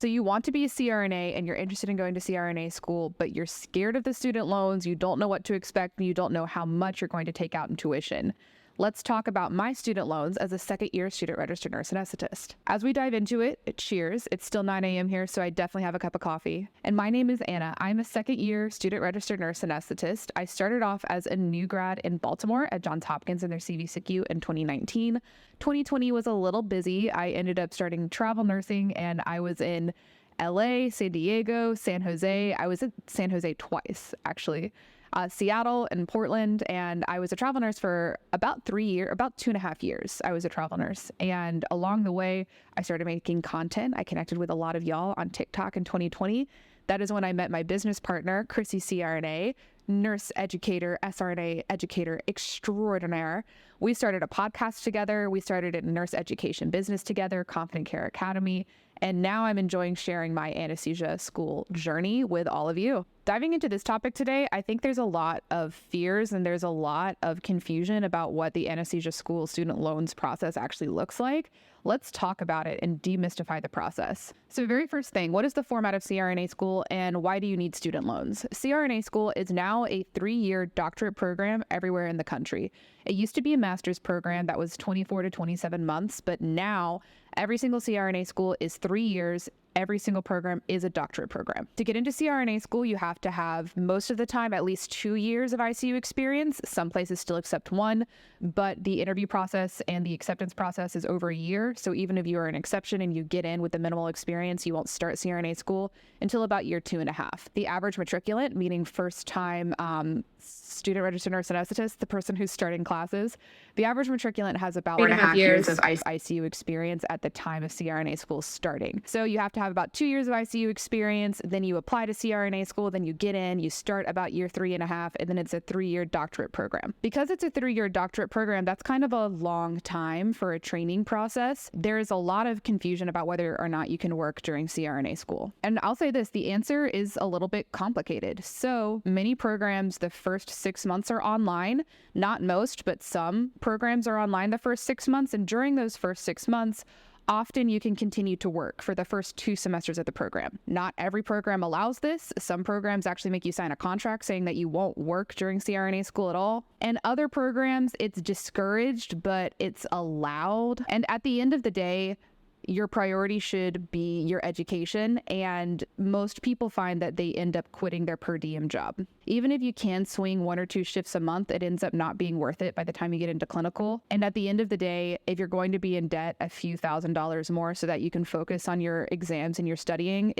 So you want to be a CRNA and you're interested in going to CRNA school, but you're scared of the student loans, you don't know what to expect, and you don't know how much you're going to take out in tuition. Let's talk about my student loans as a second-year student registered nurse anesthetist. As we dive into it, cheers. It's still 9 a.m. here, so I definitely have a cup of coffee. And my name is Anna. I'm a second-year student registered nurse anesthetist. I started off as a new grad in Baltimore at Johns Hopkins in their CV-SICU in 2019. 2020 was a little busy. I ended up starting travel nursing, and I was in LA, San Diego, San Jose. I was at San Jose twice, actually. Seattle and Portland, and I was a travel nurse for about 2.5 years. I was a travel nurse, and along the way, I started making content. I connected with a lot of y'all on TikTok in 2020. That is when I met my business partner, Chrissy CRNA, nurse educator, SRNA educator extraordinaire. We started a podcast together. We started a nurse education business together, Confident Care Academy. And now I'm enjoying sharing my anesthesia school journey with all of you. Diving into this topic today, I think there's a lot of fears and there's a lot of confusion about what the anesthesia school student loans process actually looks like. Let's talk about it and demystify the process. So very first thing, what is the format of CRNA school and why do you need student loans? CRNA school is now a 3-year doctorate program everywhere in the country. It used to be a master's program that was 24 to 27 months, but now every single CRNA school is 3 years. Every single program is a doctorate program. To get into CRNA school, you have to have most of the time at least 2 years of ICU experience. Some places still accept 1, but the interview process and the acceptance process is over a year. So even if you are an exception and you get in with the minimal experience, you won't start CRNA school until about year 2.5. The average matriculant, meaning first time student registered nurse anesthetist, the person who's starting classes, the average matriculant has about 4.5 years of ICU experience at the time of CRNA school starting. So you have to have about 2 years of ICU experience, then you apply to CRNA school, then you get in, you start about year 3.5, and then it's a 3-year doctorate program. Because it's a 3-year doctorate program, that's kind of a long time for a training process. There is a lot of confusion about whether or not you can work during CRNA school. And I'll say this, the answer is a little bit complicated. So many programs, the first 6 months are online. Not most, but some programs are online the first 6 months. And during those first 6 months, often you can continue to work for the first 2 semesters of the program. Not every program allows this. Some programs actually make you sign a contract saying that you won't work during CRNA school at all. And other programs, it's discouraged, but it's allowed. And at the end of the day, your priority should be your education, and most people find that they end up quitting their per diem job. Even if you can swing 1 or 2 shifts a month, it ends up not being worth it by the time you get into clinical. And at the end of the day, if you're going to be in debt a few $1,000s more so that you can focus on your exams and your studying,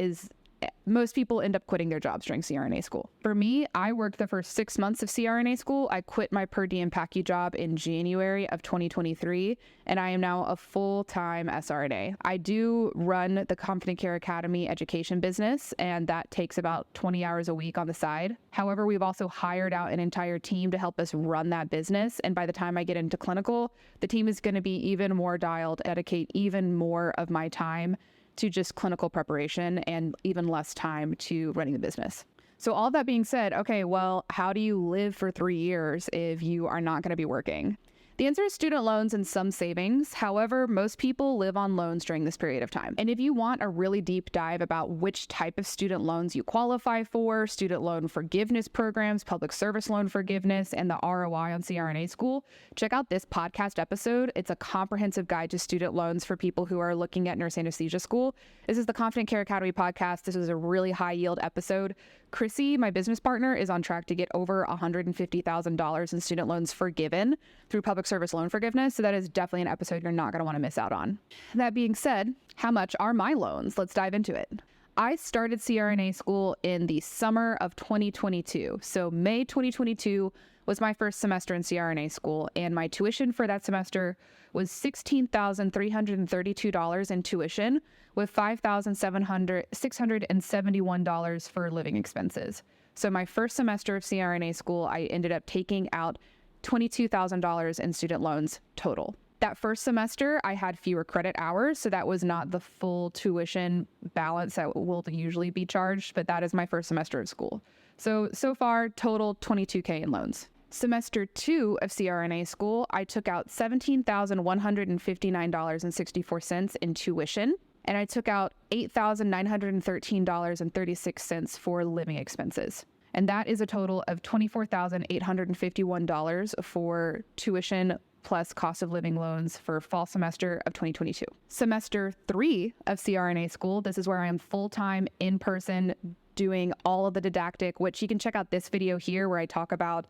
most people end up quitting their jobs during CRNA school. For me, I worked the first 6 months of CRNA school. I quit my per diem PACU job in January of 2023, and I am now a full-time SRNA. I do run the Confident Care Academy education business, and that takes about 20 hours a week on the side. However, we've also hired out an entire team to help us run that business, and by the time I get into clinical, the team is going to be even more dialed, dedicate even more of my time to just clinical preparation and even less time to running the business. So all that being said, okay, well, how do you live for 3 years if you are not going to be working? The answer is student loans and some savings. However, most people live on loans during this period of time. And if you want a really deep dive about which type of student loans you qualify for, student loan forgiveness programs, public service loan forgiveness, and the ROI on CRNA school, check out this podcast episode. It's a comprehensive guide to student loans for people who are looking at nurse anesthesia school. This is the Confident Care Academy podcast. This was a really high yield episode. Chrissy, my business partner, is on track to get over $150,000 in student loans forgiven through public service loan forgiveness. So that is definitely an episode you're not going to want to miss out on. That being said, how much are my loans? Let's dive into it. I started CRNA school in the summer of 2022. So May 2022 was my first semester in CRNA school, and my tuition for that semester was $16,332 in tuition, with $5,671 for living expenses. So my first semester of CRNA school, I ended up taking out $22,000 in student loans total. That first semester, I had fewer credit hours, so that was not the full tuition balance that will usually be charged, but that is my first semester of school. So far, total $22K in loans. Semester 2 of CRNA school, I took out $17,159.64 in tuition. and I took out $8,913.36 for living expenses. And that is a total of $24,851 for tuition plus cost of living loans for fall semester of 2022. Semester 3 of CRNA school, this is where I am full-time in person doing all of the didactic, which you can check out this video here where I talk about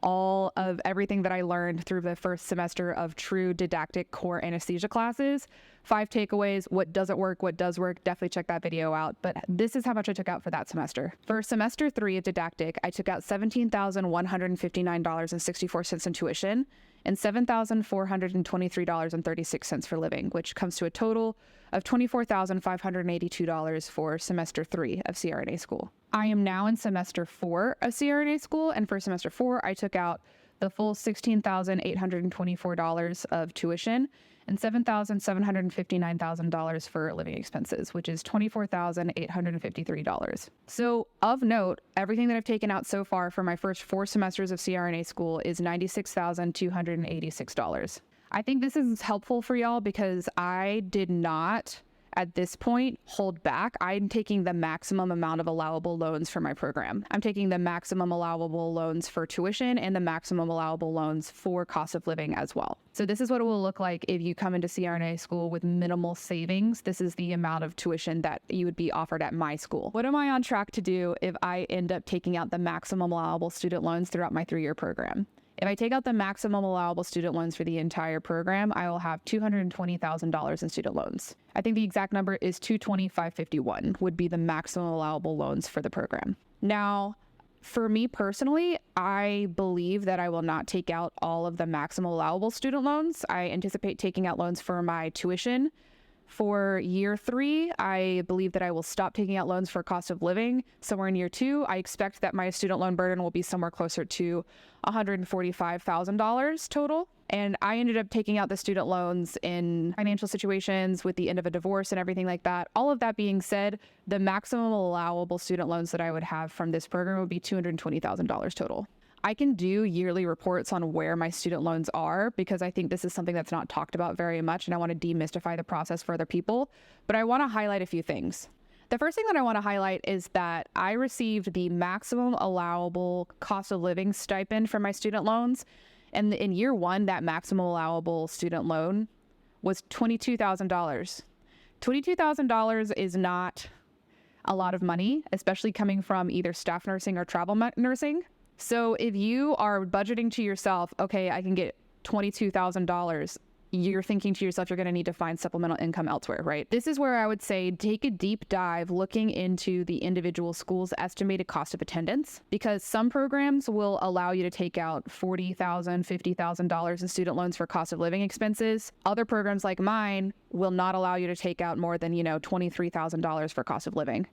all of everything that I learned through the first semester of true didactic core anesthesia classes. 5 takeaways, what doesn't work, what does work, definitely check that video out. But this is how much I took out for that semester. For semester 3 of didactic, I took out $17,159.64 in tuition and $7,423.36 for living, which comes to a total of $24,582 for semester 3 of CRNA school. I am now in semester 4 of CRNA school, and for semester 4, I took out the full $16,824 of tuition and $7,759,000 for living expenses, which is $24,853. So of note, everything that I've taken out so far for my first 4 semesters of CRNA school is $96,286. I think this is helpful for y'all because I did not, at this point, hold back. I'm taking the maximum amount of allowable loans for my program. I'm taking the maximum allowable loans for tuition and the maximum allowable loans for cost of living as well. So this is what it will look like if you come into CRNA school with minimal savings. This is the amount of tuition that you would be offered at my school. What am I on track to do if I end up taking out the maximum allowable student loans throughout my 3-year program? If I take out the maximum allowable student loans for the entire program, I will have $220,000 in student loans. I think the exact number is $220,551 would be the maximum allowable loans for the program. Now, for me personally, I believe that I will not take out all of the maximum allowable student loans. I anticipate taking out loans for my tuition. For year 3, I believe that I will stop taking out loans for cost of living. Somewhere in year 2, I expect that my student loan burden will be somewhere closer to $145,000 total. And I ended up taking out the student loans in financial situations with the end of a divorce and everything like that. All of that being said, the maximum allowable student loans that I would have from this program would be $220,000 total. I can do yearly reports on where my student loans are because I think this is something that's not talked about very much, and I want to demystify the process for other people. But I want to highlight a few things. The first thing that I want to highlight is that I received the maximum allowable cost of living stipend for my student loans. And in year 1, that maximum allowable student loan was $22,000. $22,000 is not a lot of money, especially coming from either staff nursing or travel nursing. So if you are budgeting to yourself, okay, I can get $22,000, you're thinking to yourself, you're going to need to find supplemental income elsewhere, right? This is where I would say take a deep dive looking into the individual school's estimated cost of attendance, because some programs will allow you to take out $40,000, $50,000 in student loans for cost of living expenses. Other programs like mine will not allow you to take out more than, $23,000 for cost of living.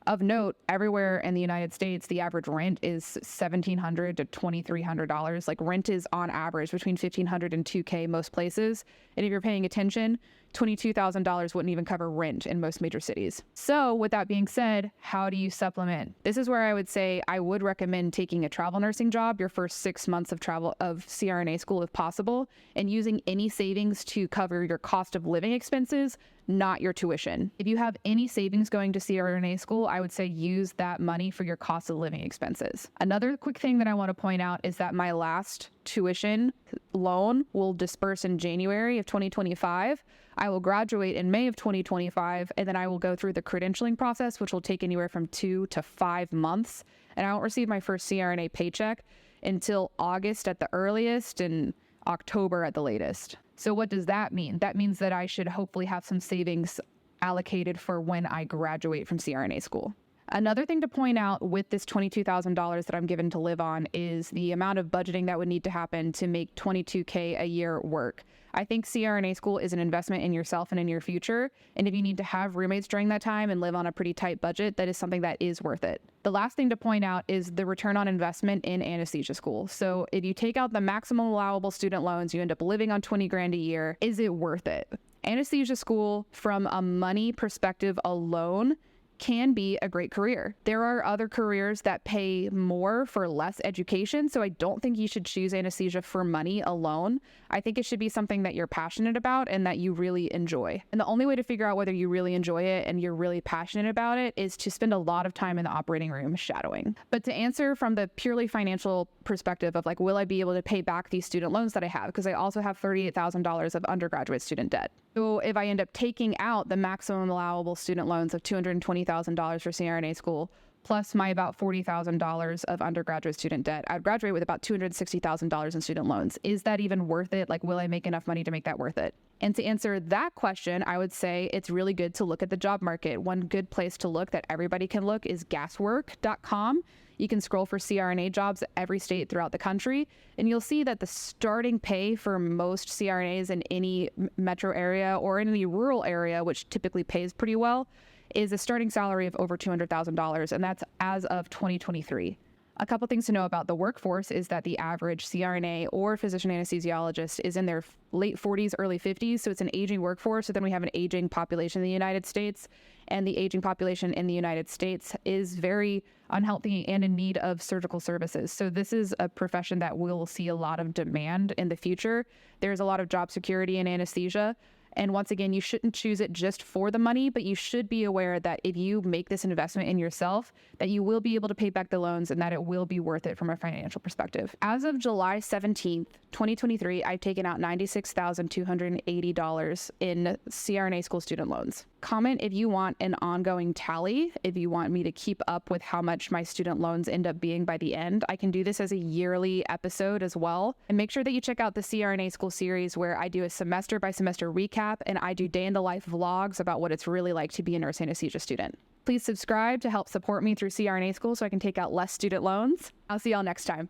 Of note, everywhere in the United States, the average rent is $1,700 to $2,300. Like, rent is on average between $1,500 and $2,000 most places. And if you're paying attention, $22,000 wouldn't even cover rent in most major cities. So with that being said, how do you supplement? This is where I would say I would recommend taking a travel nursing job your first 6 months of CRNA school if possible, and using any savings to cover your cost of living expenses, not your tuition. If you have any savings going to CRNA school, I would say use that money for your cost of living expenses. Another quick thing that I want to point out is that my last tuition loan will disperse in January of 2025. I will graduate in May of 2025, and then I will go through the credentialing process, which will take anywhere from 2 to 5 months. And I won't receive my first CRNA paycheck until August at the earliest and October at the latest. So what does that mean? That means that I should hopefully have some savings allocated for when I graduate from CRNA school. Another thing to point out with this $22,000 that I'm given to live on is the amount of budgeting that would need to happen to make $22,000 a year work. I think CRNA school is an investment in yourself and in your future. And if you need to have roommates during that time and live on a pretty tight budget, that is something that is worth it. The last thing to point out is the return on investment in anesthesia school. So if you take out the maximum allowable student loans, you end up living on $20,000 a year. Is it worth it? Anesthesia school, from a money perspective alone, can be a great career. There are other careers that pay more for less education, so I don't think you should choose anesthesia for money alone. I think it should be something that you're passionate about and that you really enjoy. And the only way to figure out whether you really enjoy it and you're really passionate about it is to spend a lot of time in the operating room shadowing. But to answer from the purely financial perspective of like, will I be able to pay back these student loans that I have? Because I also have $38,000 of undergraduate student debt. So if I end up taking out the maximum allowable student loans of $220,000 for CRNA school, plus my about $40,000 of undergraduate student debt, I'd graduate with about $260,000 in student loans. Is that even worth it? Like, will I make enough money to make that worth it? And to answer that question, I would say it's really good to look at the job market. One good place to look that everybody can look is gaswork.com. You can scroll for CRNA jobs at every state throughout the country, and you'll see that the starting pay for most CRNAs in any metro area or in any rural area, which typically pays pretty well, is a starting salary of over $200,000, and that's as of 2023. A couple things to know about the workforce is that the average CRNA or physician anesthesiologist is in their late 40s, early 50s, so it's an aging workforce. So then we have an aging population in the United States, and the aging population in the United States is very unhealthy and in need of surgical services. So this is a profession that will see a lot of demand in the future. There's a lot of job security in anesthesia. And once again, you shouldn't choose it just for the money, but you should be aware that if you make this investment in yourself, that you will be able to pay back the loans and that it will be worth it from a financial perspective. As of July 17th, 2023, I've taken out $96,280 in CRNA school student loans. Comment if you want an ongoing tally, if you want me to keep up with how much my student loans end up being by the end. I can do this as a yearly episode as well. And make sure that you check out the CRNA school series where I do a semester by semester recap and I do day in the life vlogs about what it's really like to be a nurse anesthesia student. Please subscribe to help support me through CRNA school so I can take out less student loans. I'll see y'all next time.